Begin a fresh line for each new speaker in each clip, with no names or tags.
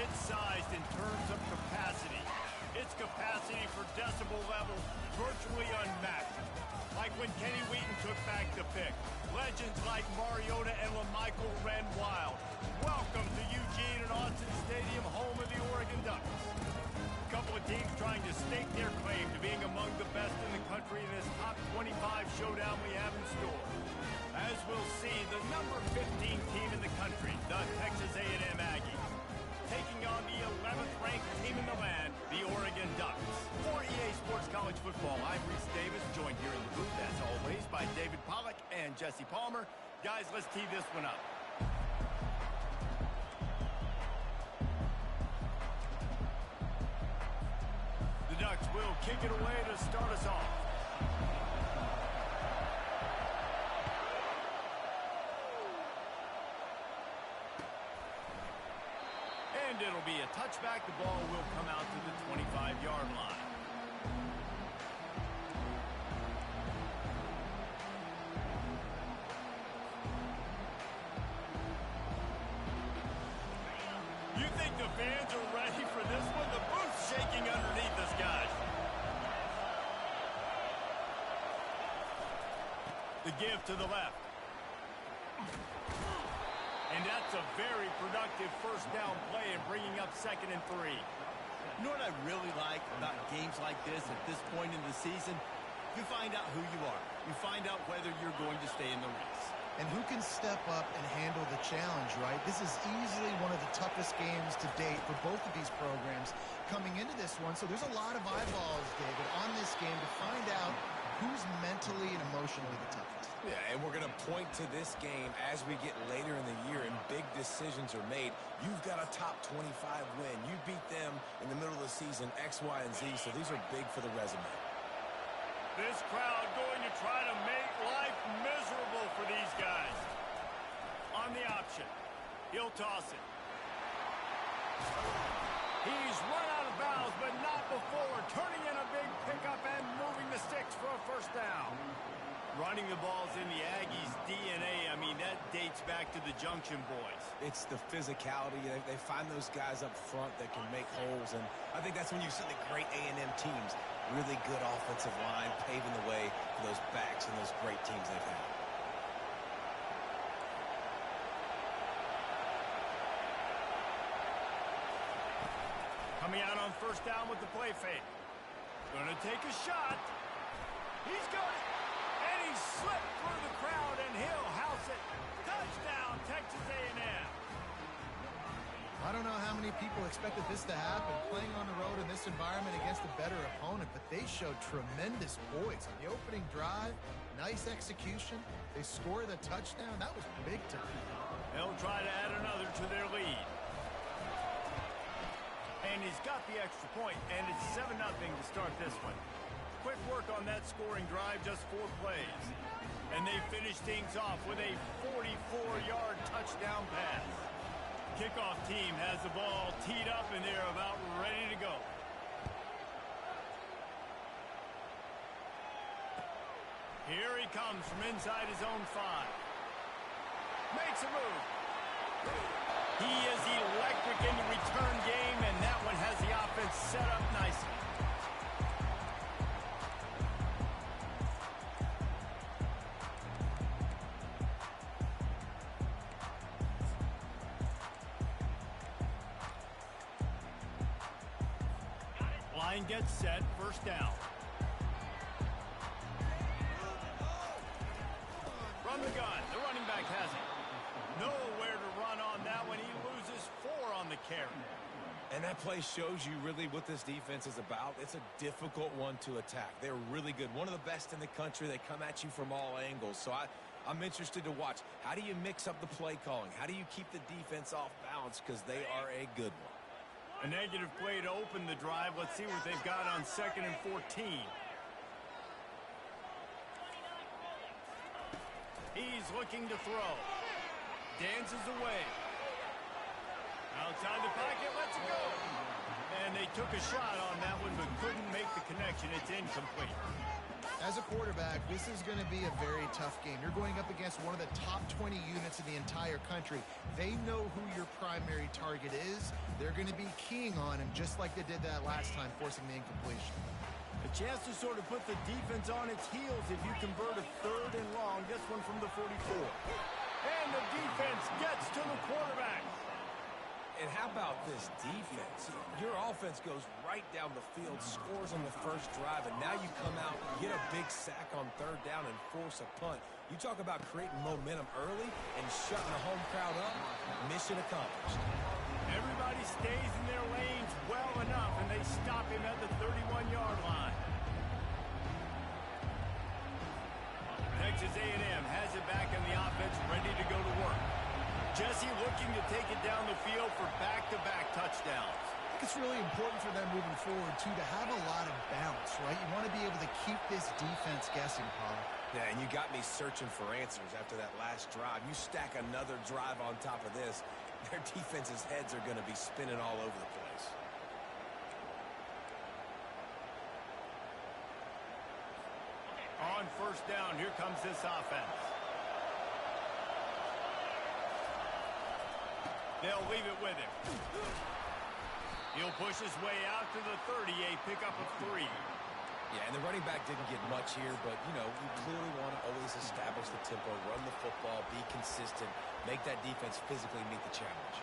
It's sized in terms of capacity. Its capacity for decibel level virtually unmatched. Like when Kenny Wheaton took back the pick. Legends like Mariota and LaMichael ran wild. Welcome to Eugene and Austin Stadium, home of the Oregon Ducks. A couple of teams trying to stake their claim to being among the best in the country in this top 25 showdown we have in store. As we'll see, the number 15 team in the country, the Texas A&M Aggies, taking on the 11th ranked team in the land, the Oregon Ducks. For EA Sports College Football, I'm Reese Davis, joined here in the booth, as always, by David Pollack and Jesse Palmer. Guys, let's tee this one up. The Ducks will kick it away to start us off. And it'll be a touchback. The ball will come out to the 25-yard line. You think the fans are ready for this one? The booth's shaking underneath us, guys. The give to the left. And that's a very productive first down play and bringing up 2nd and 3.
You know what I really like about games like this at this point in the season? You find out who you are. You find out whether you're going to stay in the race.
And who can step up and handle the challenge, right? This is easily one of the toughest games to date for both of these programs coming into this one. So there's a lot of eyeballs, David, on this game to find out who's mentally and emotionally the toughest.
Yeah, and we're going to point to this game as we get later in the year and big decisions are made. You've got a top 25 win. You beat them in the middle of the season, X, Y, and Z, so these are big for the resume.
This crowd going to try to make life miserable for these guys. On the option, he'll toss it. He's run out of bounds, but not before. Turning in a big pickup and moving the sticks for a first down. Running the ball's in the Aggies' DNA. I mean, that dates back to the Junction Boys.
It's the physicality. They find those guys up front that can make holes, and I think that's when you see the great A&M teams. Really good offensive line, paving the way for those backs and those great teams they've had.
Coming out on first down with the play fake. Gonna take a shot. He's got it. And he slipped through the crowd, and he'll house it. Touchdown, Texas A&M.
I don't know how many people expected this to happen, playing on the road in this environment against a better opponent, but they showed tremendous poise on the opening drive. Nice execution. They score the touchdown. That was big time.
They'll try to add another to their lead. And he's got the extra point, and it's 7-0 to start this one. Quick work on that scoring drive, just 4 plays. And they finish things off with a 44-yard touchdown pass. Kickoff team has the ball teed up, and they're about ready to go. Here he comes from inside his own 5. Makes a move. He is electric in the return game, and that one has the offense set up nicely. Line gets set, first down. From the gun, the running back has it. Nowhere to run on that one. He loses 4 on the carry.
And that play shows you really what this defense is about. It's a difficult one to attack. They're really good. One of the best in the country. They come at you from all angles. So I'm interested to watch. How do you mix up the play calling? How do you keep the defense off balance? Because they are a good one.
A negative play to open the drive. Let's see what they've got on 2nd and 14. He's looking to throw. Dances away. Outside the pocket, lets it go. And they took a shot on that one, but couldn't make the connection. It's incomplete.
As a quarterback, this is going to be a very tough game. You're going up against one of the top 20 units in the entire country. They know who your primary target is. They're going to be keying on him just like they did that last time, forcing the incompletion.
A chance to sort of put the defense on its heels if you convert a 3rd and long. This one from the 44.
And the defense gets to the quarterback.
And how about this defense? Your offense goes right down the field, scores on the first drive, and now you come out, get a big sack on 3rd down, and force a punt. You talk about creating momentum early and shutting the home crowd up. Mission accomplished.
Everybody stays in their lanes well enough, and they stop him at the 31-yard line. Texas A&M has it back in the offense, ready to go to work. Jesse looking to take it down the field for back-to-back touchdowns.
I think it's really important for them moving forward, too, to have a lot of bounce, right? You want to be able to keep this defense guessing, Paul.
Yeah, and you got me searching for answers after that last drive. You stack another drive on top of this, their defense's heads are going to be spinning all over the place.
On 1st down, here comes this offense. They'll leave it with him. He'll push his way out to the 30, a pickup of 3.
Yeah, and the running back didn't get much here, but, you know, you clearly want to always establish the tempo, run the football, be consistent, make that defense physically meet the challenge.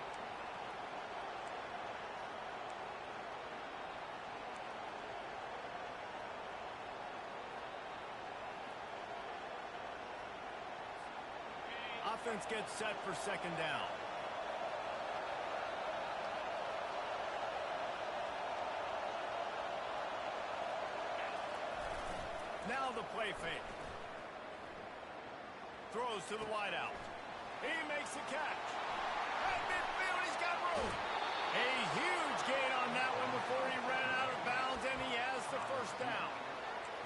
Offense gets set for 2nd down. Now the play fake. Throws to the wideout. He makes the catch. At midfield, he's got room. A huge gain on that one before he ran out of bounds, and he has the 1st down.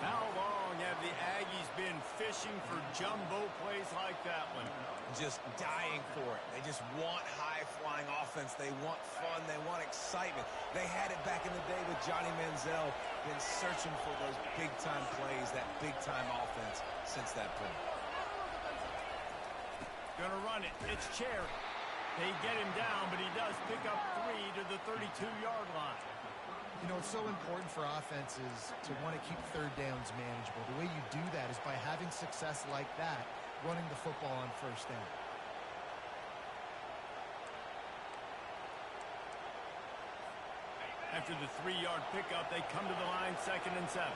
How long have the Aggies been fishing for jumbo plays like that one?
Just dying for it. They just want high-flying offense. They want fun. They want excitement. They had it back in the day with Johnny Manziel. Been searching for those big-time plays, that big-time offense since that point.
Gonna run it. It's Cherry. They get him down, but he does pick up 3 to the 32-yard line.
You know, it's so important for offenses to want to keep 3rd downs manageable. The way you do that is by having success like that, running the football on 1st down.
After the 3-yard pickup, they come to the line 2nd and 7.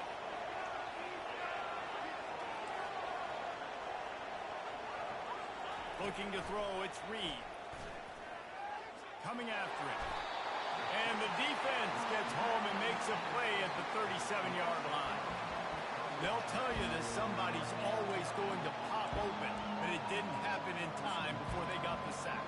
Looking to throw, it's Reed. Coming after it. And the defense gets home and makes a play at the 37-yard line. They'll tell you that somebody's always going to pop open, but it didn't happen in time before they got the sack.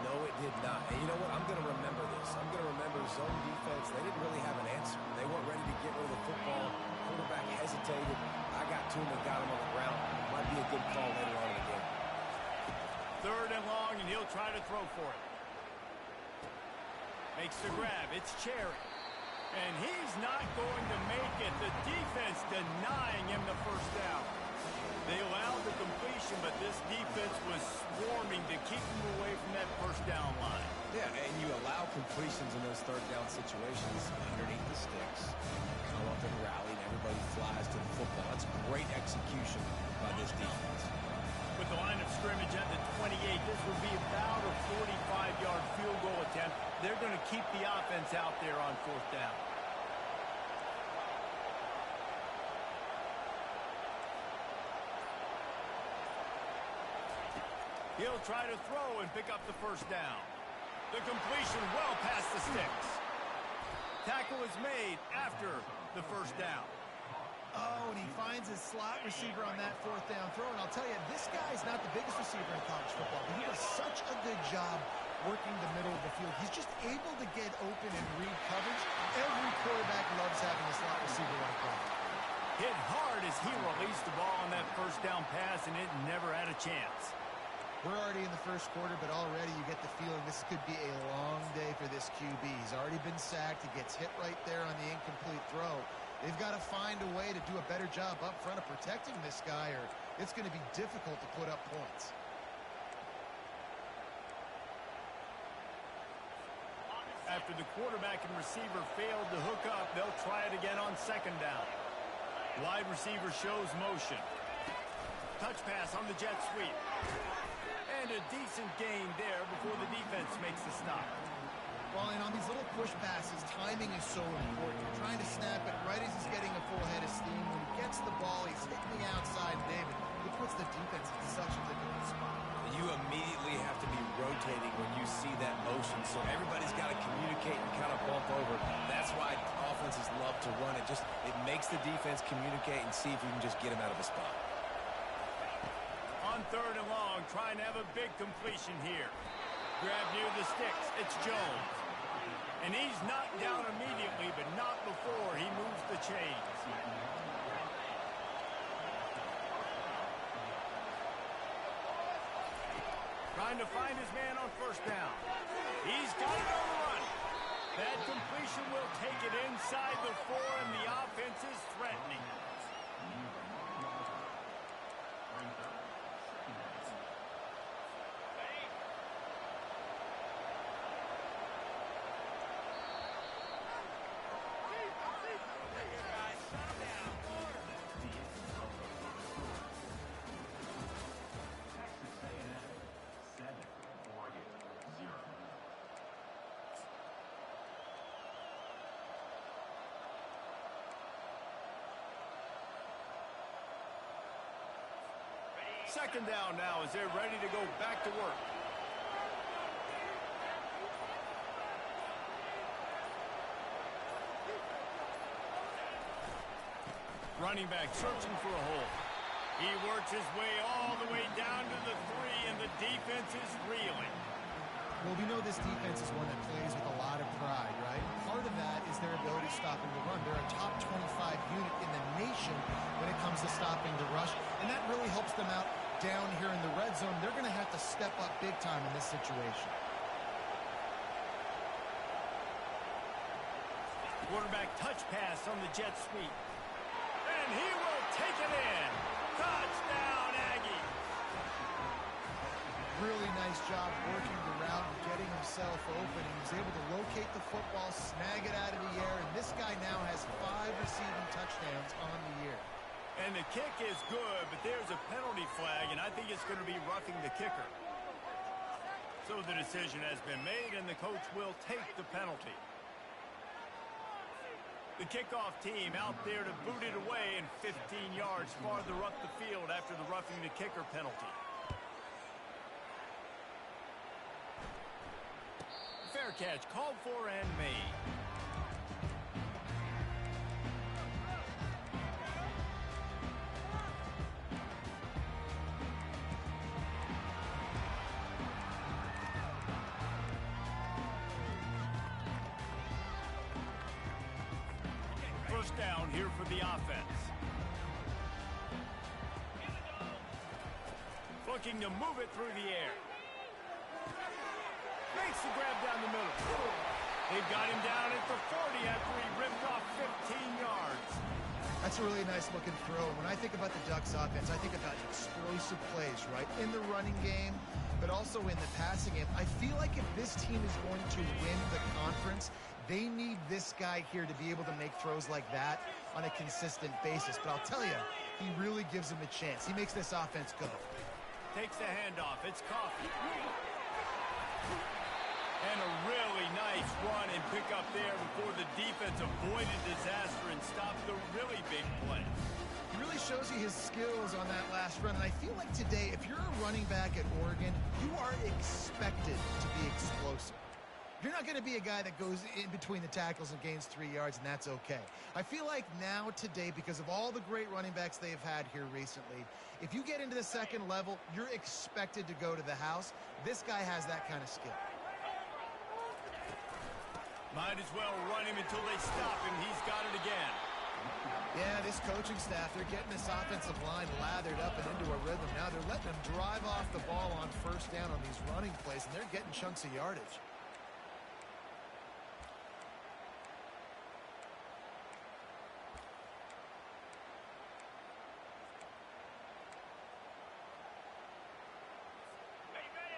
No, it did not. And you know what? I'm going to remember this. I'm going to remember zone defense. They didn't really have an answer. They weren't ready to get rid of the football. Quarterback hesitated. I got to him and got him on the ground. Might be a good call later on in the game.
3rd and long, and he'll try to throw for it. Makes the grab. It's Cherry. And he's not going to make it. The defense denying him the 1st down. They allowed the completion, but this defense was swarming to keep him away from that 1st down line.
Yeah, and you allow completions in those 3rd down situations underneath the sticks. Come up and rally, and everybody flies to the football. That's great execution by this defense.
With the line of scrimmage at the 28, this would be about a 45-yard field goal attempt. They're going to keep the offense out there on 4th down. He'll try to throw and pick up the 1st down. The completion well past the sticks. Tackle is made after the 1st down.
Oh, and he finds his slot receiver on that 4th down throw. And I'll tell you, this guy's not the biggest receiver in college football, but he does such a good job working the middle of the field. He's just able to get open and read coverage. Every quarterback loves having a slot receiver like that.
Hit hard as he released the ball on that 1st down pass, and it never had a chance.
We're already in the 1st quarter, but already you get the feeling this could be a long day for this QB. He's already been sacked. He gets hit right there on the incomplete throw. They've got to find a way to do a better job up front of protecting this guy, or it's going to be difficult to put up points.
After the quarterback and receiver failed to hook up, they'll try it again on second down. Wide receiver shows motion. Touch pass on the jet sweep. And a decent gain there before the defense makes the stop.
Well, and on these little push passes, timing is so important. You're trying to snap it right as he's getting a full head of steam. When he gets the ball, he's hitting the outside, David. It puts the defense in such a difficult spot.
You immediately have to be rotating when you see that motion, so everybody's got to communicate and kind of bump over. That's why offenses love to run it. It makes the defense communicate and see if you can just get him out of a spot.
On third and long, trying to have a big completion here. Grab near the sticks. It's Jones. And he's knocked down immediately, but not before he moves the chains. Trying to find his man on first down. He's got it on the run. That completion will take it inside the 4, and the offense is threatening. Second down now as they're ready to go back to work. Running back searching for a hole. He works his way all the way down to the 3, and the defense is reeling.
Well, we know this defense is one that plays with a lot of pride, right? Part of that is their ability to stop the run. They're a top 25 unit in the nation when it comes to stopping the rush, and that really helps them out down here in the red zone. They're going to have to step up big time in this situation.
Quarterback touch pass on the jet sweep. And he will take it in. Touchdown, Aggie.
Really nice job working the route and getting himself open. He was able to locate the football, snag it out of the air, and this guy now has 5 receiving touchdowns on the year.
And the kick is good, but there's a penalty flag, and I think it's going to be roughing the kicker. So the decision has been made, and the coach will take the penalty. The kickoff team out there to boot it away and 15 yards farther up the field after the roughing the kicker penalty. Fair catch called for and made. First down here for the offense. Looking to move it through the air. Makes the grab down the middle. They've got him down at the 40 after he ripped off 15 yards.
That's a really nice looking throw. When I think about the Ducks offense, I think about explosive plays, right? In the running game, but also in the passing game. I feel like if this team is going to win the conference, they need this guy here to be able to make throws like that on a consistent basis. But I'll tell you, he really gives them a chance. He makes this offense go.
Takes the handoff. It's Coffey. And a really nice run and pick up there before the defense avoided disaster and stopped the really big play.
He really shows you his skills on that last run. And I feel like today, if you're a running back at Oregon, you are expected to be explosive. You're not going to be a guy that goes in between the tackles and gains 3 yards, and that's okay. I feel like now today, because of all the great running backs they've had here recently, if you get into the second level, you're expected to go to the house. This guy has that kind of skill.
Might as well run him until they stop him. He's got it again.
Yeah, this coaching staff, they're getting this offensive line lathered up and into a rhythm. Now they're letting them drive off the ball on first down on these running plays, and they're getting chunks of yardage.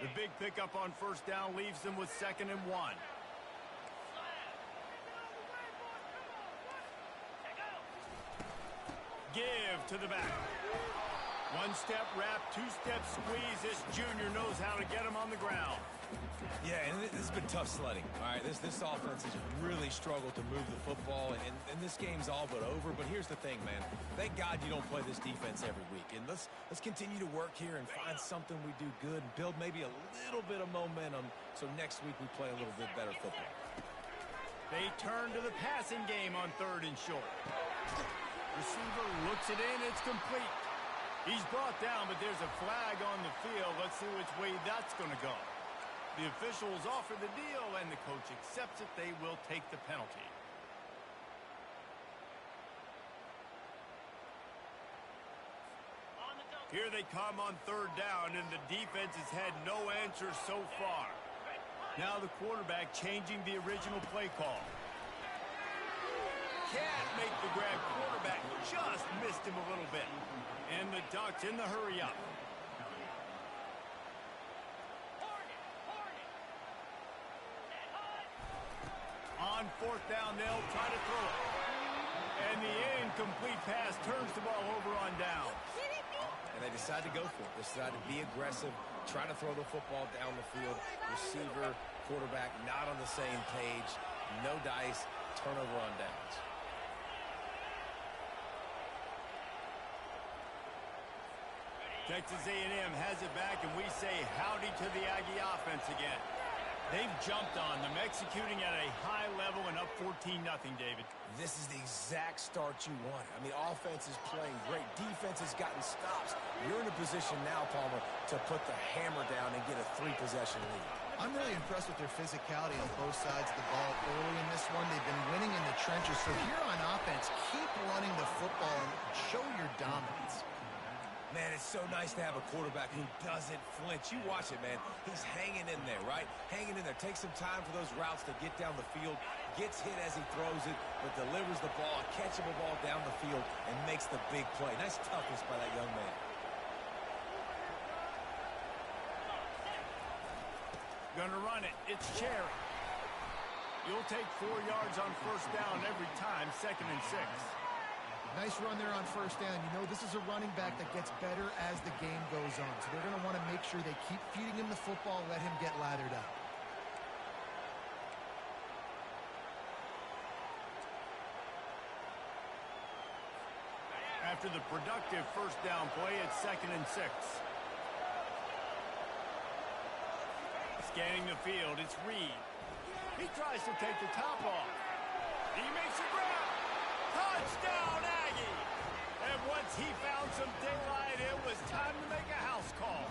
The big pickup on first down leaves them with 2nd and 1. Give to the back. One-step wrap, two-step squeeze. This junior knows how to get him on the ground.
Yeah, and this has been tough sledding. All right, this offense has really struggled to move the football, and this game's all but over. But here's the thing, man. Thank God you don't play this defense every week. And let's continue to work here and find something we do good and build maybe a little bit of momentum so next week we play a little bit better football.
They turn to the passing game on 3rd and short. Receiver looks it in. It's complete. He's brought down, but there's a flag on the field. Let's see which way that's going to go. The officials offer the deal, and the coach accepts it. They will take the penalty. Here they come on 3rd down, and the defense has had no answer so far. Now the quarterback changing the original play call. Can't make the grab. Quarterback just missed him a little bit. And the Ducks in the hurry-up. On 4th down, they'll try to throw it. And the incomplete pass turns the ball over on down.
And they decide to go for it. They decide to be aggressive, try to throw the football down the field. Receiver, quarterback, not on the same page. No dice, turnover on downs.
Texas A&M has it back, and we say howdy to the Aggie offense again. They've jumped on them, executing at a high level and up 14-0, David.
This is the exact start you want. I mean, offense is playing great. Defense has gotten stops. You're in a position now, Palmer, to put the hammer down and get a 3-possession lead.
I'm really impressed with their physicality on both sides of the ball early in this one. They've been winning in the trenches. So here on offense, keep running the football and show your dominance.
Man, it's so nice to have a quarterback who doesn't flinch. You watch it, man. He's hanging in there, right? Hanging in there. Takes some time for those routes to get down the field. Gets hit as he throws it, but delivers the ball, a catchable ball down the field, and makes the big play. Nice toughness by that young man.
Gonna run it. It's Cherry. You'll take 4 yards on first down every time, 2nd and 6.
Nice run there on first down. You know, this is a running back that gets better as the game goes on. So they're going to want to make sure they keep feeding him the football, let him get lathered up.
After the productive first down play, it's 2nd and 6. Scanning the field, it's Reed. He tries to take the top off. He makes a grab. Touchdown, Aggie! And once he found some daylight, it was time to make a house call.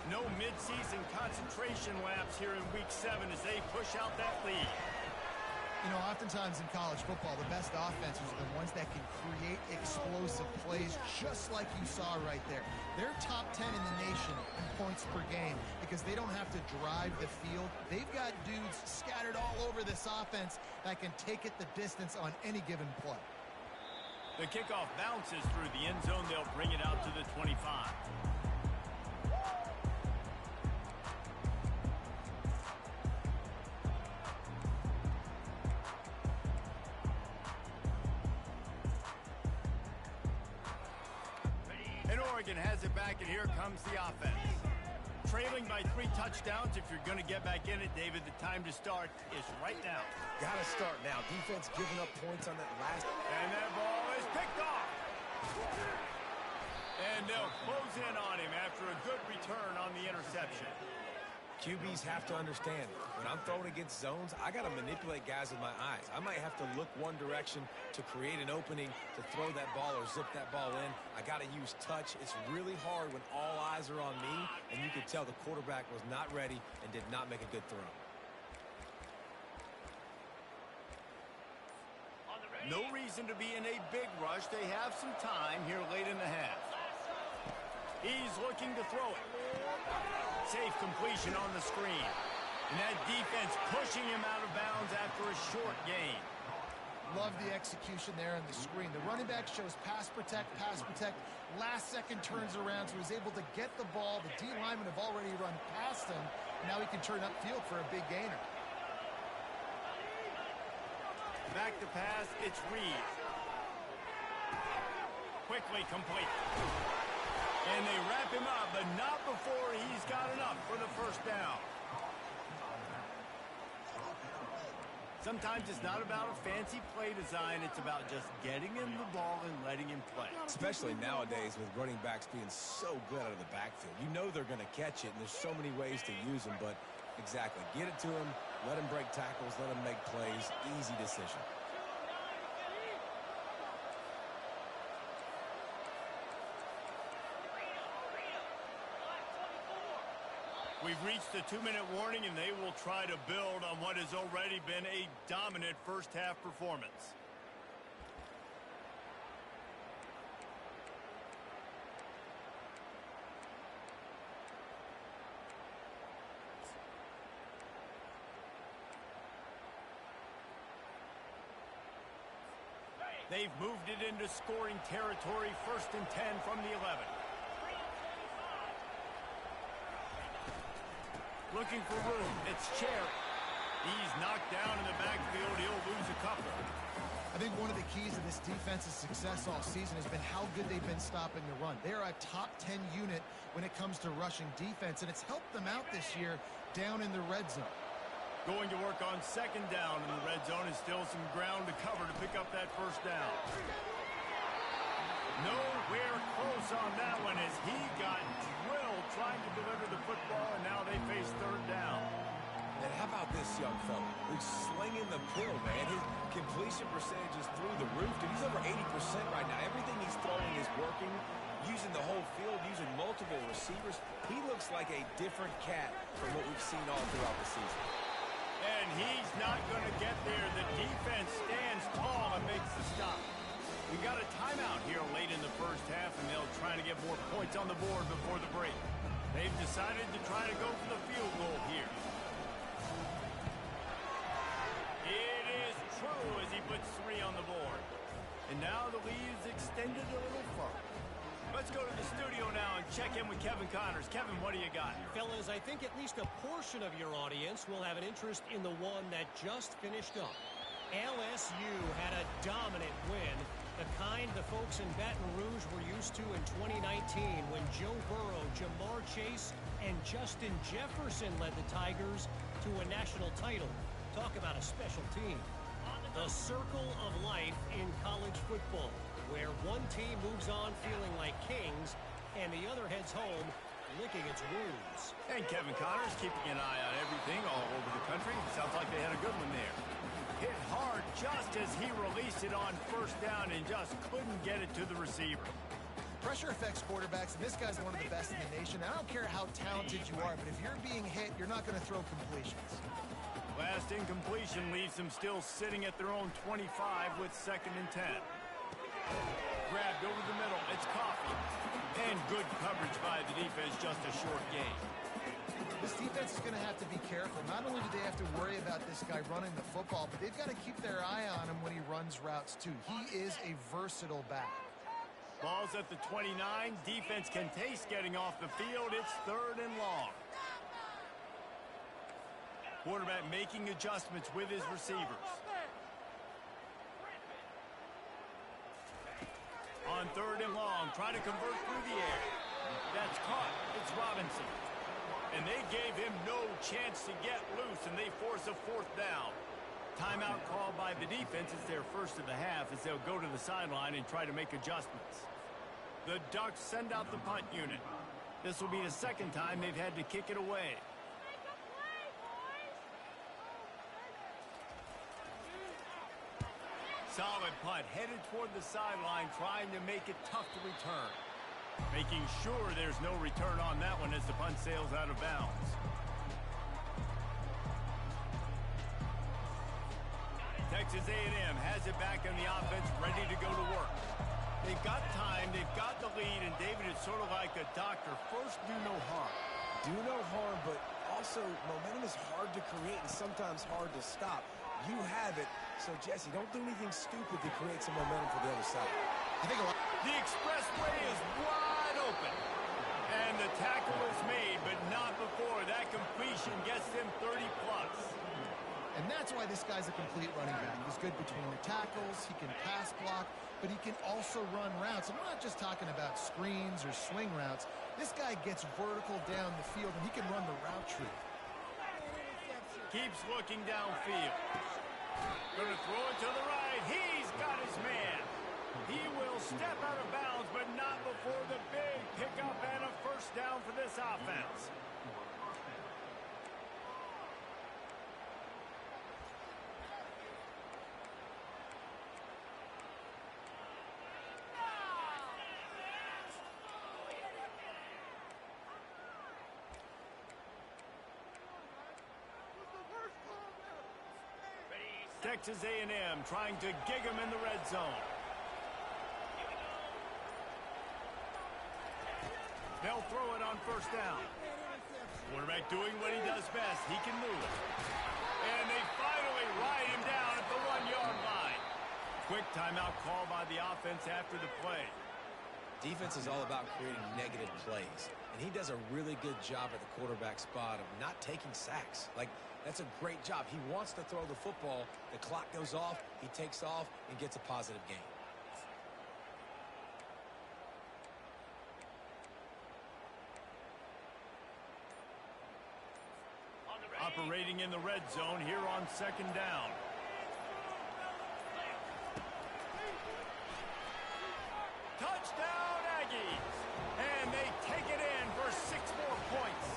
No midseason concentration laps here in Week 7 as they push out that lead.
You know, oftentimes in college football, the best offenses are the ones that can create explosive plays, just like you saw right there. They're top 10 in the nation in points per game because they don't have to drive the field. They've got dudes scattered all over this offense that can take it the distance on any given play.
The kickoff bounces through the end zone. They'll bring it out to the 25. And Oregon has it back, and here comes the offense. Trailing by 3 touchdowns. If you're going to get back in it, David, the time to start is right now.
Gotta start now. Defense giving up points on that last.
And that ball is picked off. And they'll close in on him after a good return on the interception.
QBs have to understand, when I'm throwing against zones, I got to manipulate guys with my eyes. I might have to look one direction to create an opening to throw that ball or zip that ball in. I got to use touch. It's really hard when all eyes are on me, and you could tell the quarterback was not ready and did not make a good throw.
No reason to be in a big rush. They have some time here late in the half. He's looking to throw it. Safe completion on the screen. And that defense pushing him out of bounds after a short gain.
Love the execution there on the screen. The running back shows pass protect, pass protect. Last second turns around, so he's able to get the ball. The D linemen have already run past him. Now he can turn upfield for a big gainer.
Back to pass, it's Reed. Quickly complete. And they wrap him up, but not before he's got enough for the first down. Sometimes it's not about a fancy play design. It's about just getting him the ball and letting him play.
Especially nowadays with running backs being so good out of the backfield. You know they're going to catch it, and there's so many ways to use them. But exactly, get it to him, let him break tackles, let him make plays. Easy decision.
We've reached the 2-minute warning, and they will try to build on what has already been a dominant first-half performance. They've moved it into scoring territory, 1st and 10 from the 11. Looking for room. It's Cherry. He's knocked down in the backfield. He'll lose a couple.
I think one of the keys to this defense's success all season has been how good they've been stopping the run. They are a top 10 unit when it comes to rushing defense, and it's helped them out this year down in the red zone.
Going to work on 2nd down in the red zone, is still some ground to cover to pick up that 1st down. Nowhere close on that one as he got drilled trying to deliver the football, and now they face 3rd down.
And how about this young fella? He's slinging the pill, man. His completion percentage is through the roof. Dude, he's over 80% right now. Everything he's throwing is working, using the whole field, using multiple receivers. He looks like a different cat from what we've seen all throughout the season.
And he's not going to get there. The defense stands tall and makes the stop. We got a timeout here late in the first half, and they'll try to get more points on the board before the break. They've decided to try to go for the field goal here. It is true as he puts 3 on the board. And now the lead is extended a little further. Let's go to the studio now and check in with Kevin Connors. Kevin, what do you got?
Fellas, I think at least a portion of your audience will have an interest in the one that just finished up. LSU had a dominant win, the kind the folks in Baton Rouge were used to in 2019 when Joe Burrow, Jamar Chase, and Justin Jefferson led the Tigers to a national title. Talk about a special team. The circle of life in college football, where one team moves on feeling like kings and the other heads home licking its wounds.
And Kevin Connors keeping an eye on everything all over the country. Sounds like they had a good one there. Hit hard just as he released it on 1st down and just couldn't get it to the receiver.
Pressure affects quarterbacks, and this guy's one of the best in the nation. I don't care how talented you are, but if you're being hit, you're not going to throw completions.
Last incompletion leaves them still sitting at their own 25 with 2nd and 10. Grabbed over the middle. It's Coffee. And good coverage by the defense, just a short gain.
This defense is going to have to be careful. Not only do they have to worry about this guy running the football, but they've got to keep their eye on him when he runs routes, too. He is a versatile back.
Ball's at the 29. Defense can taste getting off the field. It's 3rd and long. Quarterback making adjustments with his receivers. On 3rd and long, trying to convert through the air. That's caught. It's Robinson. And they gave him no chance to get loose, and they force a 4th down. Timeout called by the defense. It's their first of the half as they'll go to the sideline and try to make adjustments. The Ducks send out the punt unit. This will be the 2nd time they've had to kick it away. Solid punt, headed toward the sideline, trying to make it tough to return. Making sure there's no return on that one as the punt sails out of bounds. Texas A&M has it back in the offense, ready to go to work. They've got time, they've got the lead, and David, it's sort of like a doctor. First, do no harm.
Do no harm, but also momentum is hard to create and sometimes hard to stop. You have it. So, Jesse, don't do anything stupid to create some momentum for the other side.
I think a lot.
The expressway is wide open. And the tackle is made, but not before that completion gets them 30-plus.
And that's why this guy's a complete running back. He's good between the tackles, he can pass block, but he can also run routes. I'm not just talking about screens or swing routes. This guy gets vertical down the field, and he can run the route tree.
Keeps looking downfield. Gonna throw it to the right. He's got his man. He will step out of bounds, but not before the big pickup and a first down for this offense. Texas A&M trying to gig him in the red zone. They'll throw it on first down. Quarterback doing what he does best. He can move. And they finally ride him down at the 1-yard line. Quick timeout call by the offense after the play.
Defense is all about creating negative plays, and he does a really good job at the quarterback spot of not taking sacks. That's a great job. He wants to throw the football. The clock goes off, he takes off, and gets a positive gain.
Operating in the red zone here on second down. Touchdown, Aggies! And they take it in for 6 more points.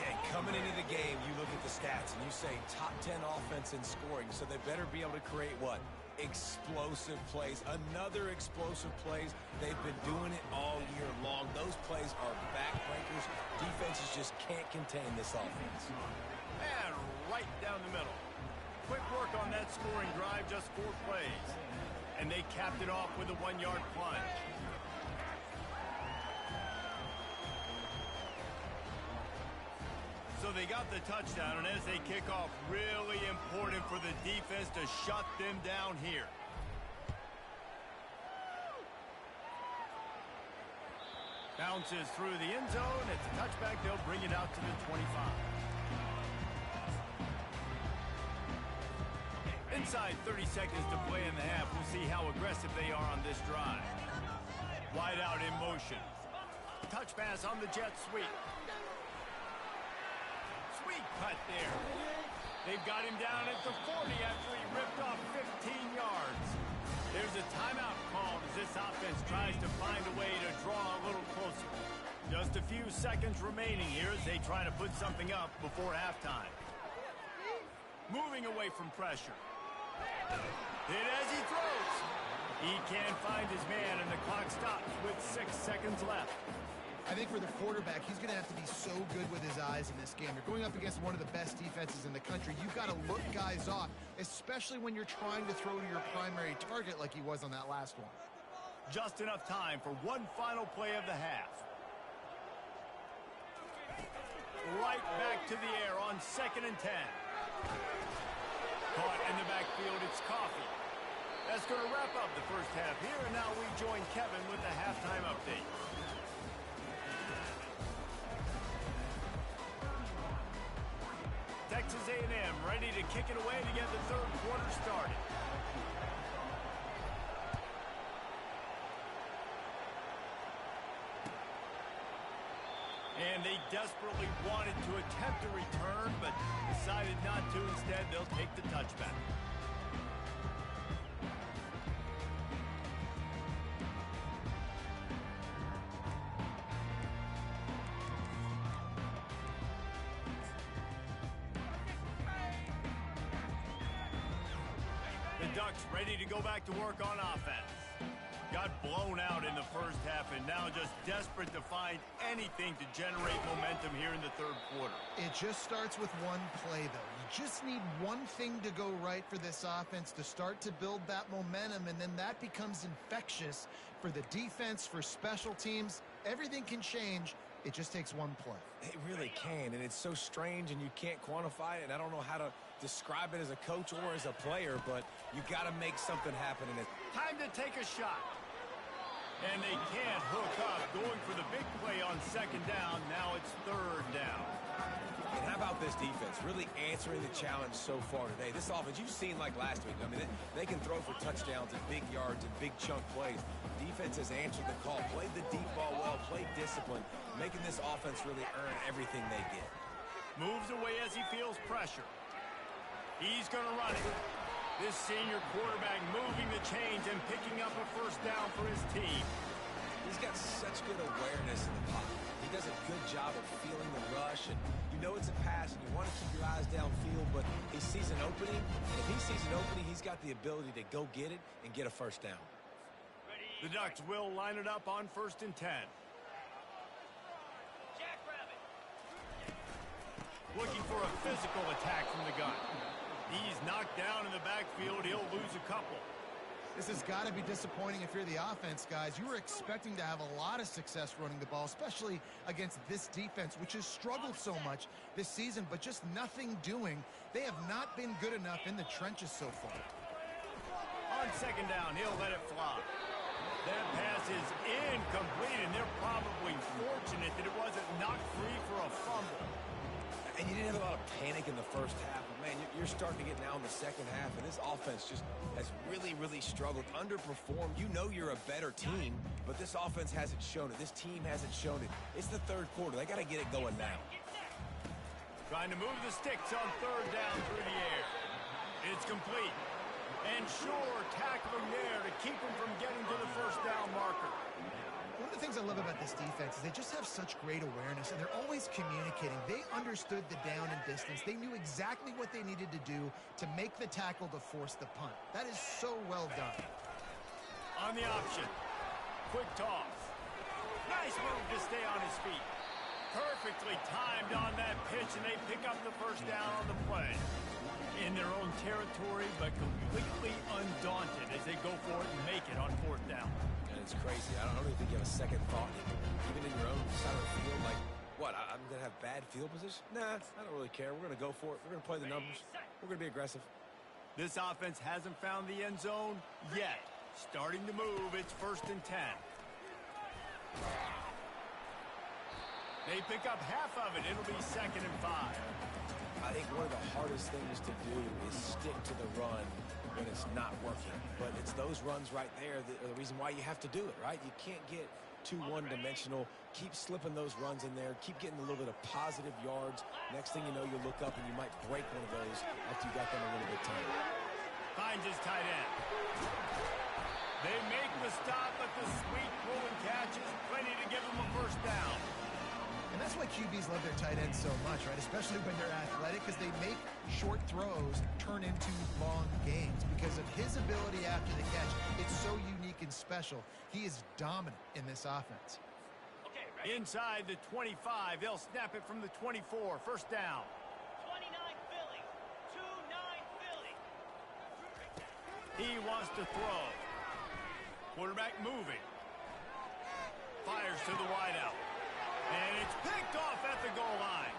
And coming into the game, you look at the stats and you say top 10 offense in scoring, so they better be able to create what? Explosive plays. Another explosive plays. They've been doing it all year long. Those plays are backbreakers. Defenses just can't contain this offense.
And right down the middle. Quick work on that scoring drive, just 4 plays. And they capped it off with a 1-yard plunge. So they got the touchdown, and as they kick off, really important for the defense to shut them down here. Bounces through the end zone. It's a touchback. They'll bring it out to the 25. Inside 30 seconds to play in the half. We'll see how aggressive they are on this drive. Wide out in motion. Touch pass on the jet sweep. Sweet cut there. They've got him down at the 40 after he ripped off 15 yards. There's a timeout called as this offense tries to find a way to draw a little closer. Just a few seconds remaining here as they try to put something up before halftime. Moving away from pressure. Hit as he throws. He can't find his man, and the clock stops with 6 seconds left.
I think for the quarterback, he's going to have to be so good with his eyes in this game. You're going up against one of the best defenses in the country. You've got to look guys off, especially when you're trying to throw to your primary target like he was on that last one.
Just enough time for one final play of the half. Right back to the air on 2nd and 10. Caught in the backfield, it's Coffee. That's going to wrap up the first half here, and now we join Kevin with the halftime update. Texas A&M ready to kick it away to get the third quarter started. And they desperately wanted to attempt a return, but decided not to. Instead, they'll take the touchback. The Ducks ready to go back to work on offense. Got blown out in the first half and now just desperate to find anything to generate momentum here in the third quarter.
It just starts with one play, though. You just need one thing to go right for this offense to start to build that momentum, and then that becomes infectious for the defense, for special teams. Everything can change It just takes one play.
It really can, and it's so strange, and you can't quantify it, and I don't know how to describe it as a coach or as a player, but you got to make something happen in it.
Time to take a shot. And they can't hook up, going for the big play on second down. Now it's third down.
And how about this defense really answering the challenge so far today? This offense, you've seen like last week. I mean, they can throw for touchdowns and big yards and big chunk plays. Defense has answered the call, played the deep ball well, played discipline, making this offense really earn everything they get.
Moves away as he feels pressure. He's going to run it. This senior quarterback moving the chains and picking up a first down for his team.
He's got such good awareness in the pocket. He does a good job of feeling the rush, and you know it's a pass, and you want to keep your eyes downfield, but he sees an opening, and if he sees an opening, he's got the ability to go get it and get a first down.
The Ducks will line it up on 1st and 10. Looking for a physical attack from the gun. He's knocked down in the backfield. He'll lose a couple.
This has got to be disappointing if you're the offense, guys. You were expecting to have a lot of success running the ball, especially against this defense, which has struggled so much this season, but just nothing doing. They have not been good enough in the trenches so far.
On second down, he'll let it fly. That pass is incomplete, and they're probably fortunate that it wasn't knocked free for a fumble.
And you didn't have a lot of panic in the first half, but man, you're starting to get now in the second half, and this offense just has really, really struggled, underperformed. You know you're a better team, but this offense hasn't shown it. This team hasn't shown it. It's the third quarter. They got to get it going now.
Trying to move the sticks on third down through the air. It's complete. And Shore tackling there to keep him from getting to the first down marker.
One of the things I love about this defense is they just have such great awareness, and they're always communicating. They understood the down and distance. They knew exactly what they needed to do to make the tackle to force the punt. That is so well done.
On the option. Quick toss. Nice move to stay on his feet. Perfectly timed on that pitch, and they pick up the first down on the play. In their own territory, but completely undaunted as they go for it and make it on fourth down.
And it's crazy. I don't even think you have a second thought, even in your own side of the field. Like, what, I'm going to have bad field position? Nah, I don't really care. We're going to go for it. We're going to play the numbers. We're going to be aggressive.
This offense hasn't found the end zone yet. Starting to move. It's 1st and 10. They pick up half of it. It'll be 2nd and 5.
I think one of the hardest things to do is stick to the run when it's not working. But it's those runs right there that are the reason why you have to do it, right? You can't get too one-dimensional. Keep slipping those runs in there. Keep getting a little bit of positive yards. Next thing you know, you look up and you might break one of those after you got them a little bit tired.
Finds his tight end. They make the stop, but the sweet pull and catch is plenty to give them a first down.
And that's why QBs love their tight ends so much, right? Especially when they're athletic, because they make short throws turn into long gains. Because of his ability after the catch, it's so unique and special. He is dominant in this offense.
Inside the 25, they'll snap it from the 24. First down.
29 Philly. 2-9 Philly.
He wants to throw. Quarterback moving. Fires to the wideout. And it's picked off at the goal line.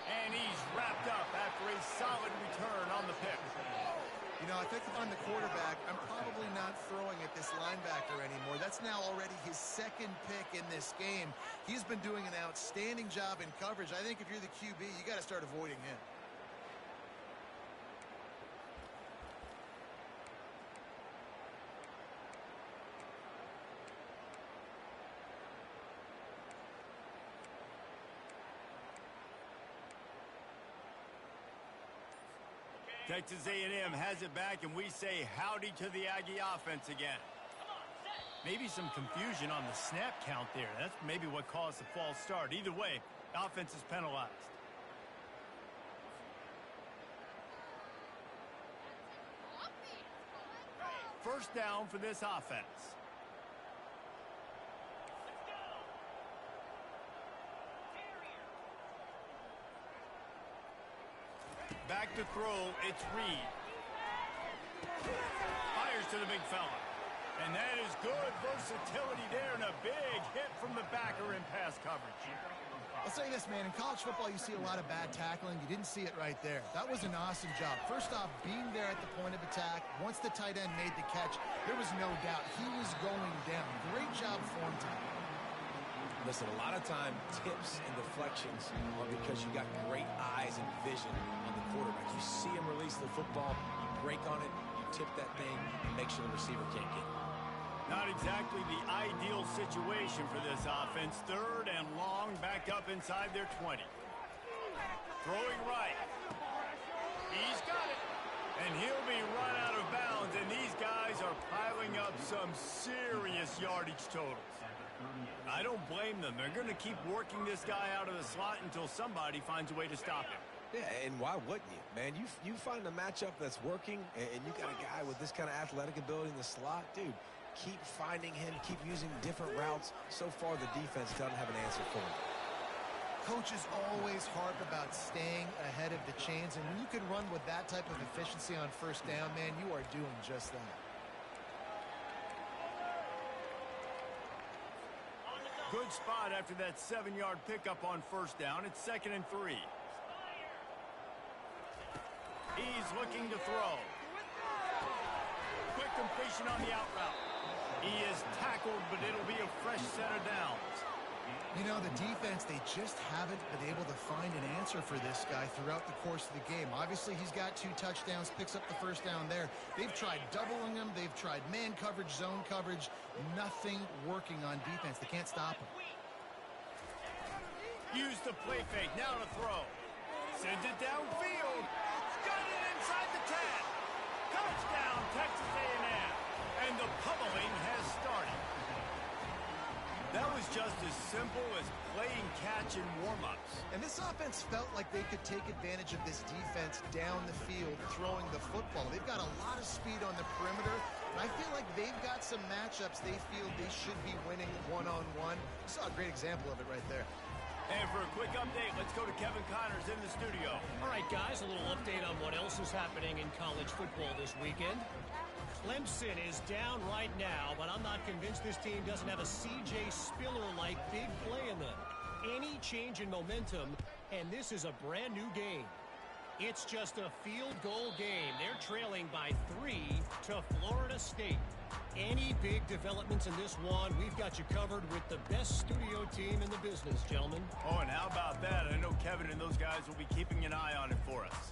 And he's wrapped up after a solid return on the pick.
You know, I think if I'm the quarterback, I'm probably not throwing at this linebacker anymore. That's now already his 2nd pick in this game. He's been doing an outstanding job in coverage. I think if you're the QB, you got to start avoiding him.
Texas A&M has it back, and we say howdy to the Aggie offense again. Maybe some confusion on the snap count there. That's maybe what caused the false start. Either way, offense is penalized. First down for this offense. Back to throw, it's Reed. Fires to the big fella. And that is good versatility there and a big hit from the backer in pass coverage.
I'll say this, man. In college football, you see a lot of bad tackling. You didn't see it right there. That was an awesome job. First off, being there at the point of attack. Once the tight end made the catch, there was no doubt he was going down. Great job form time.
Listen, a lot of time, tips and deflections are because you got great eyes and vision on the quarterback. You see him release the football, you break on it, you tip that thing, and make sure the receiver can't get it.
Not exactly the ideal situation for this offense. Third and long, back up inside their 20. Throwing right. He's got it. And he'll be run out of bounds, and these guys are piling up some serious yardage totals. I don't blame them. They're going to keep working this guy out of the slot until somebody finds a way to stop him.
Yeah, and why wouldn't you? Man, you find a matchup that's working, and you got a guy with this kind of athletic ability in the slot, dude. Keep finding him, keep using different routes. So far, the defense doesn't have an answer for him.
Coaches always harp about staying ahead of the chains, and when you can run with that type of efficiency on first down, man, you are doing just that.
Good spot after that 7-yard pickup on first down. It's 2nd and 3. He's looking to throw. Quick completion on the out route. He is tackled, but it'll be a fresh set of downs.
You know, the defense, they just haven't been able to find an answer for this guy throughout the course of the game. Obviously, he's got 2 touchdowns, picks up the first down there. They've tried doubling him. They've tried man coverage, zone coverage. Nothing working on defense. They can't stop him.
Use the play fake. Now to throw. Sends it downfield. Got it inside the 10. Touchdown, Texas A&M. And the pummeling has started. That was just as simple as playing catch in warm-ups.
And this offense felt like they could take advantage of this defense down the field throwing the football. They've got a lot of speed on the perimeter, and I feel like they've got some matchups they feel they should be winning one-on-one. You saw a great example of it right there.
And for a quick update, let's go to Kevin Connors in the studio.
All right, guys, a little update on what else is happening in college football this weekend. Clemson is down right now, but I'm not convinced this team doesn't have a C.J. Spiller-like big play in them. Any change in momentum, and this is a brand new game. It's just a field goal game. They're trailing by 3 to Florida State. Any big developments in this one, we've got you covered with the best studio team in the business, gentlemen.
Oh, and how about that? I know Kevin and those guys will be keeping an eye on it for us.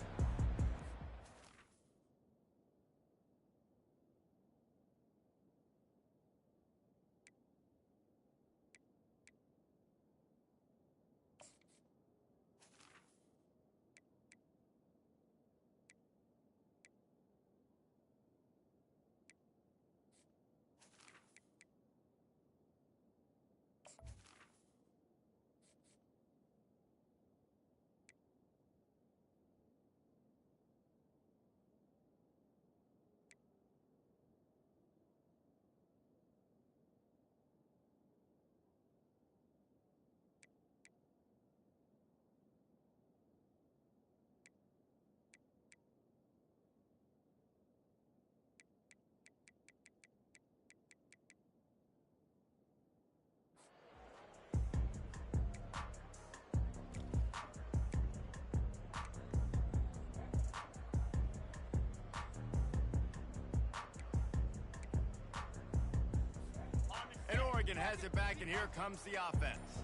And Oregon has it back, and here comes the offense.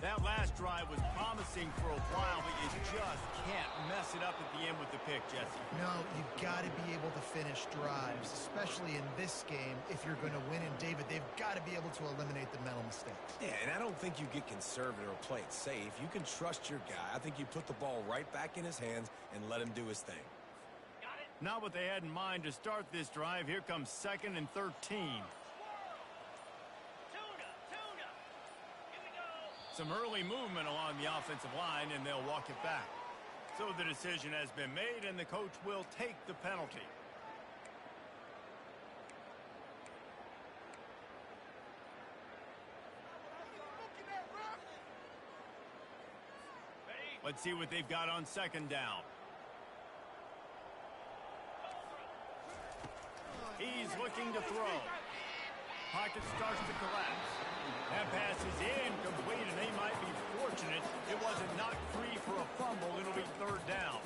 That last drive was promising for a while, but you just can't mess it up at the end with the pick, Jesse.
No, you've got to be able to finish drives, especially in this game if you're going to win. And, David, they've got to be able to eliminate the mental mistakes.
Yeah, and I don't think you get conservative or play it safe. You can trust your guy. I think you put the ball right back in his hands and let him do his thing.
Not what they had in mind to start this drive. Here comes 2nd and 13. Some early movement along the offensive line, and they'll walk it back. So the decision has been made, and the coach will take the penalty. Let's see what they've got on 2nd down. He's looking to throw. Pocket starts to collapse. That pass is incomplete, and they might be fortunate it wasn't knocked free for a fumble. It'll be third down.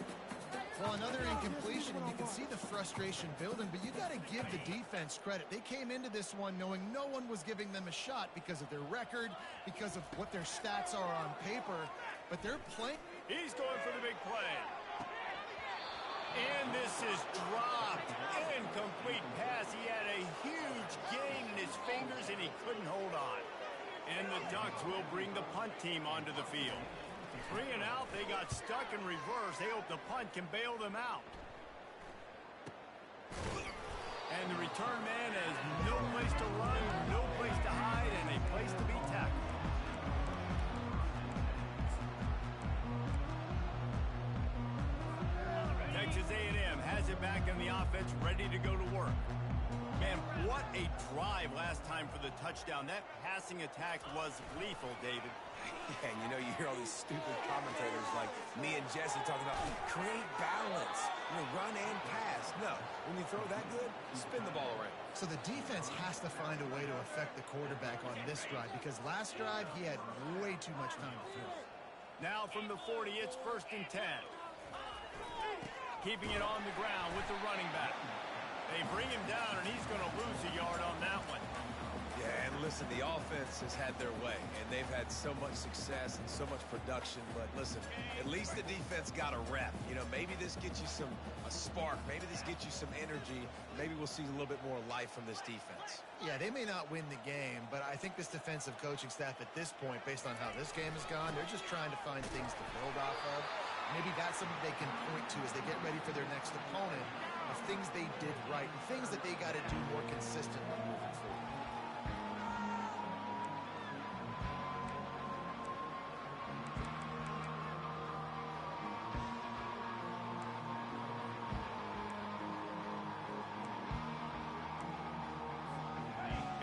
Well, another incompletion, and you can see the frustration building, but you got to give the defense credit. They came into this one knowing no one was giving them a shot because of their record, because of what their stats are on paper, but they're playing.
He's going for the big play. And this is dropped. Incomplete pass. He had a huge gain in his fingers, and he couldn't hold on. And the Ducks will bring the punt team onto the field. 3 and out, they got stuck in reverse. They hope the punt can bail them out. And the return man has no place to run, no place to hide, and a place to be tackled. Texas A&M has it back in the offense, ready to go to work. Man, what a drive last time for the touchdown. That passing attack was lethal, David.
Yeah, and you know, you hear all these stupid commentators like me and Jesse talking about create balance, run and pass. No, when you throw that good, spin the ball around.
So the defense has to find a way to affect the quarterback on this drive, because last drive he had way too much time to throw.
Now from the 40, it's 1st and 10. Keeping it on the ground with the running back. They bring him down, and he's going to lose a yard on that one.
Yeah, and listen, the offense has had their way, and they've had so much success and so much production. But listen, at least the defense got a rep. Maybe this gets you a spark. Maybe this gets you some energy. Maybe we'll see a little bit more life from this defense.
Yeah, they may not win the game, but I think this defensive coaching staff at this point, based on how this game has gone, they're just trying to find things to build off of. Maybe that's something they can point to as they get ready for their next opponent, of things they did right and things that they got to do more consistently moving forward.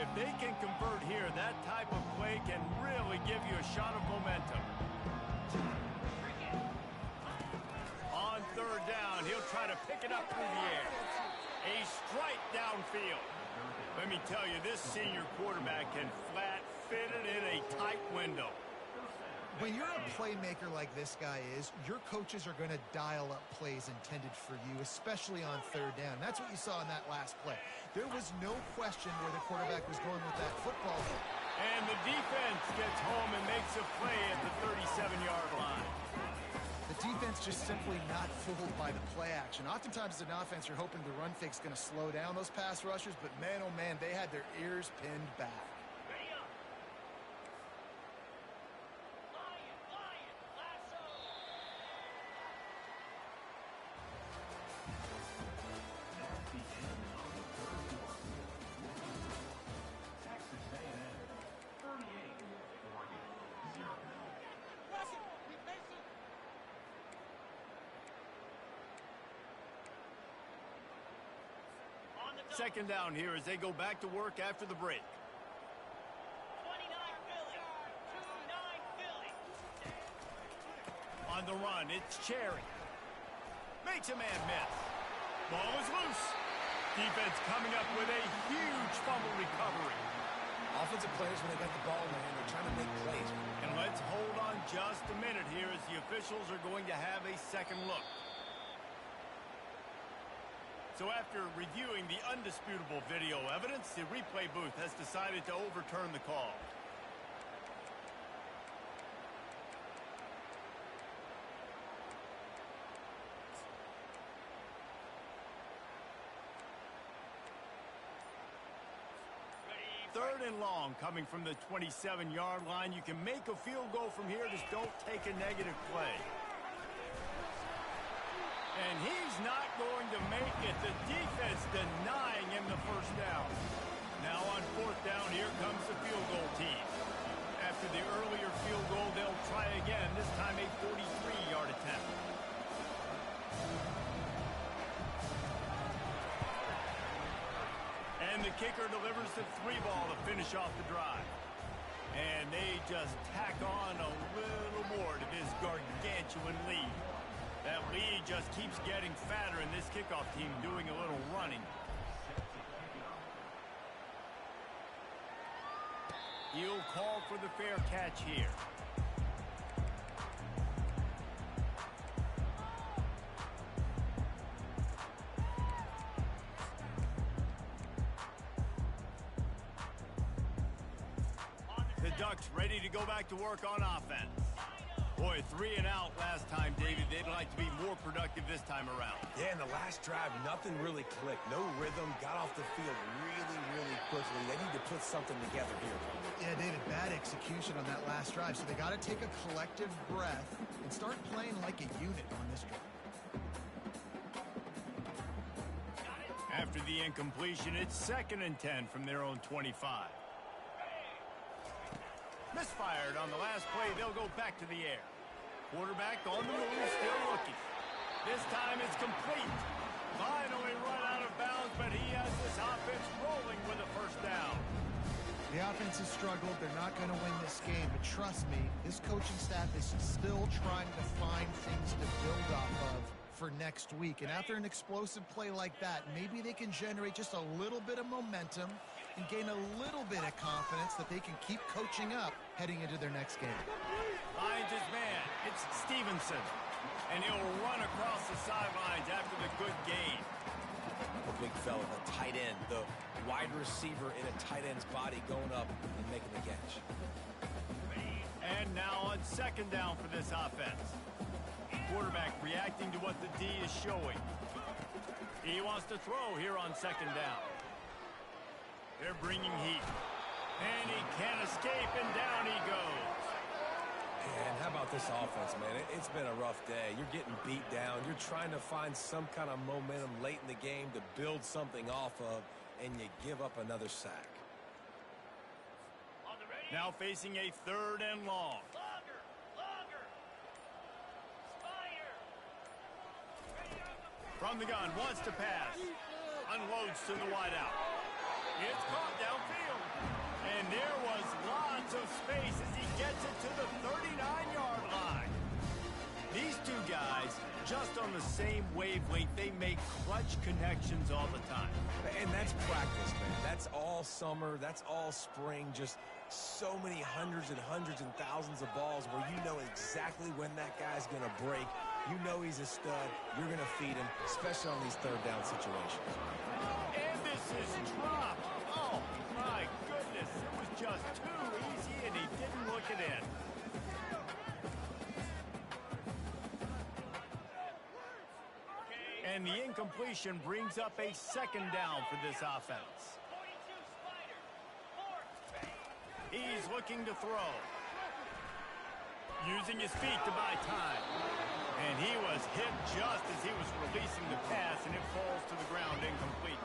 If they can convert here, that type of play can really give you a shot of momentum. On 3rd down, he'll try to pick it up through the air. A strike downfield. Let me tell you, this senior quarterback can flat fit it in a tight window.
When you're a playmaker like this guy is, your coaches are going to dial up plays intended for you, especially on 3rd down. That's what you saw in that last play. There was no question where the quarterback was going with that football.
And the defense gets home and makes a play at the 37-yard line.
The defense just simply not fooled by the play action. Oftentimes as an offense, you're hoping the run fake's going to slow down those pass rushers, but man, oh man, they had their ears pinned back.
Second down here as they go back to work after the break.
29 Philly. 2-9 Philly.
On the run, it's Cherry. Makes a man miss. Ball is loose. Defense coming up with a huge fumble recovery.
Offensive players, when they got the ball, man, they're trying to make plays.
And let's hold on just a minute here as the officials are going to have a second look. So after reviewing the undisputable video evidence, the replay booth has decided to overturn the call. Third and long coming from the 27-yard line. You can make a field goal from here, just don't take a negative play. And he's not going to make it. The defense denying him the first down. Now on 4th down, here comes the field goal team. After the earlier field goal, they'll try again, this time a 43-yard attempt. And the kicker delivers the 3 ball to finish off the drive. And they just tack on a little more to this gargantuan lead. That lead just keeps getting fatter, and this kickoff team doing a little running. He'll call for the fair catch here. The Ducks ready to go back to work on offense. Boy, 3 and out last time, David. They'd like to be more productive this time around.
Yeah, in the last drive, nothing really clicked. No rhythm, got off the field really quickly. They need to put something together here.
Yeah, David, bad execution on that last drive. So they got to take a collective breath and start playing like a unit on this drive.
After the incompletion, it's 2nd and 10 from their own 25. Misfired on the last play. They'll go back to the air. Quarterback on the move, still looking. This time it's complete. Finally run out of bounds, but he has this offense rolling with a first down.
The offense has struggled. They're not going to win this game, but trust me, this coaching staff is still trying to find things to build off of for next week. And after an explosive play like that, maybe they can generate just a little bit of momentum and gain a little bit of confidence that they can keep coaching up heading into their next game.
Finds his man. It's Stevenson. And he'll run across the sidelines after the good gain.
The big fella, the tight end, the wide receiver in a tight end's body going up and making the catch.
And now on 2nd down for this offense. Quarterback reacting to what the D is showing. He wants to throw here on 2nd down. They're bringing heat. And he can't escape, and down he goes.
And how about this offense, man? It's been a rough day. You're getting beat down. You're trying to find some kind of momentum late in the game to build something off of, and you give up another sack.
Now facing a 3rd and long.
Longer. Fire.
From the gun, wants to pass. Unloads to the wideout. It's caught downfield. And there was lots of space as he gets it to the 39-yard line. These two guys, just on the same wavelength, they make clutch connections all the time.
And that's practice, man. That's all summer. That's all spring. Just so many hundreds and thousands of balls where you know exactly when that guy's going to break. You know he's a stud. You're going to feed him, especially on these 3rd down situations.
And this is dropped. Oh, my goodness. It was just too easy, and he didn't look it in. And the incompletion brings up a 2nd down for this offense.
42 Spider. 4th.
He's looking to throw. Using his feet to buy time. And he was hit just as he was releasing the pass, and it falls to the ground incomplete.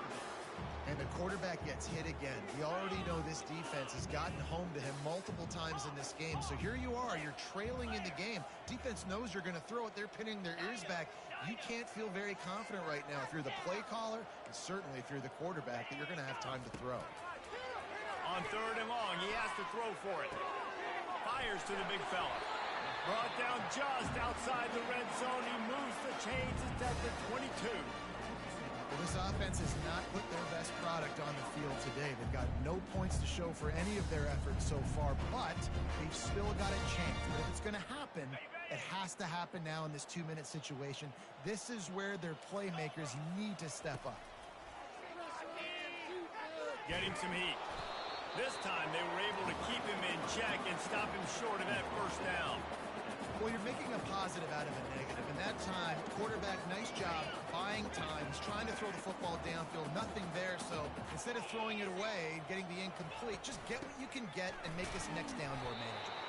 And the quarterback gets hit again. We already know this defense has gotten home to him multiple times in this game. So here you are, you're trailing in the game. Defense knows you're going to throw it. They're pinning their ears back. You can't feel very confident right now if you're the play caller, and certainly if you're the quarterback, that you're going to have time to throw.
On 3rd and long, he has to throw for it. Fires to the big fella. Brought down just outside the red zone. He moves the chains. It's at the 22.
Well, this offense has not put their best product on the field today. They've got no points to show for any of their efforts so far, but they've still got a chance. But if it's going to happen, it has to happen now in this 2-minute situation. This is where their playmakers need to step up.
Getting some heat. This time they were able to keep him in check and stop him short of that first down.
Well, you're making a positive out of a negative. And that time, quarterback, nice job, buying time. He's trying to throw the football downfield. Nothing there. So instead of throwing it away and getting the incomplete, just get what you can get and make this next down more manageable.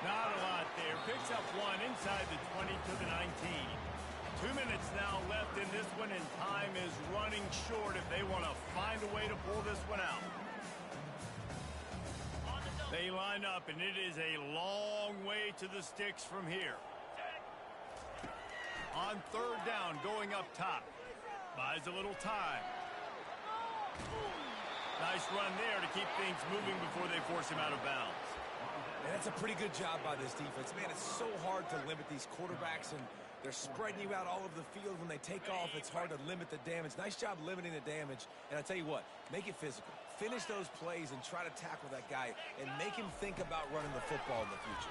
Not a lot there. Picks up one inside the 20 to the 19. 2 minutes now left in this one, and time is running short if they want to find a way to pull this one out. They line up, and it is a long way to the sticks from here. On 3rd down, going up top. Buys a little time. Nice run there to keep things moving before they force him out of bounds.
And that's a pretty good job by this defense. Man, it's so hard to limit these quarterbacks, and They're spreading you out all over the field. When they take off, it's hard to limit the damage. Nice job limiting the damage. And I tell you what, make it physical. Finish those plays and try to tackle that guy and make him think about running the football in the future.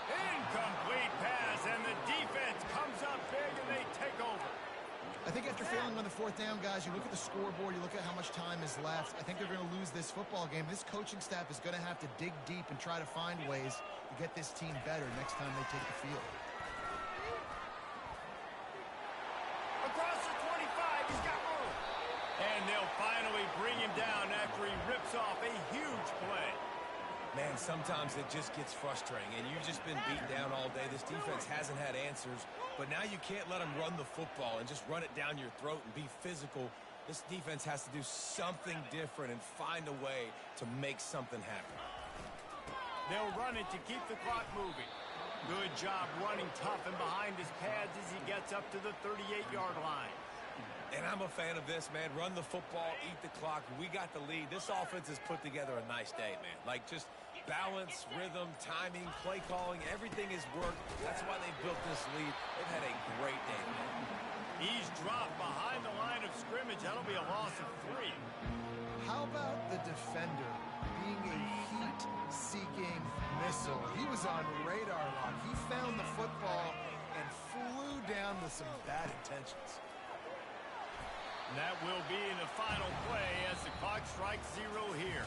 Incomplete pass, and the defense comes up big, and they take over.
I think after failing on the fourth down, guys, you look at the scoreboard, you look at how much time is left. I think they're going to lose this football game. This coaching staff is going to have to dig deep and try to find ways to get this team better next time they take the field.
Across the 25, he's got room. And they'll finally bring him down after he rips off a huge play.
Man, sometimes it just gets frustrating, and you've just been beat down all day. This defense hasn't had answers, but now you can't let them run the football and just run it down your throat and be physical. This defense has to do something different and find a way to make something happen.
They'll run it to keep the clock moving. Good job running tough and behind his pads as he gets up to the 38-yard line.
And I'm a fan of this, man. Run the football, eat the clock. We got the lead. This offense has put together a nice day, man. Like, just balance, rhythm, timing, play calling, everything has worked. That's why they built this lead. They've had a great day, man.
He's dropped behind the line of scrimmage. That'll be a loss of 3.
How about the defender being a heat-seeking missile? He was on radar lock. He found the football and flew down with some bad intentions.
And that will be in the final play as the clock strikes 0 here.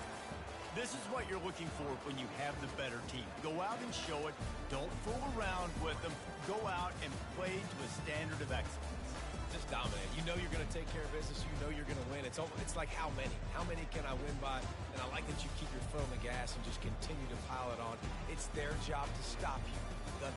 This is what you're looking for when you have the better team. Go out and show it. Don't fool around with them. Go out and play to a standard of excellence.
Just dominate. You know you're going to take care of business. You know you're going to win. It's like how many? How many can I win by? And I like that you keep your foot on the gas and just continue to pile it on. It's their job to stop you.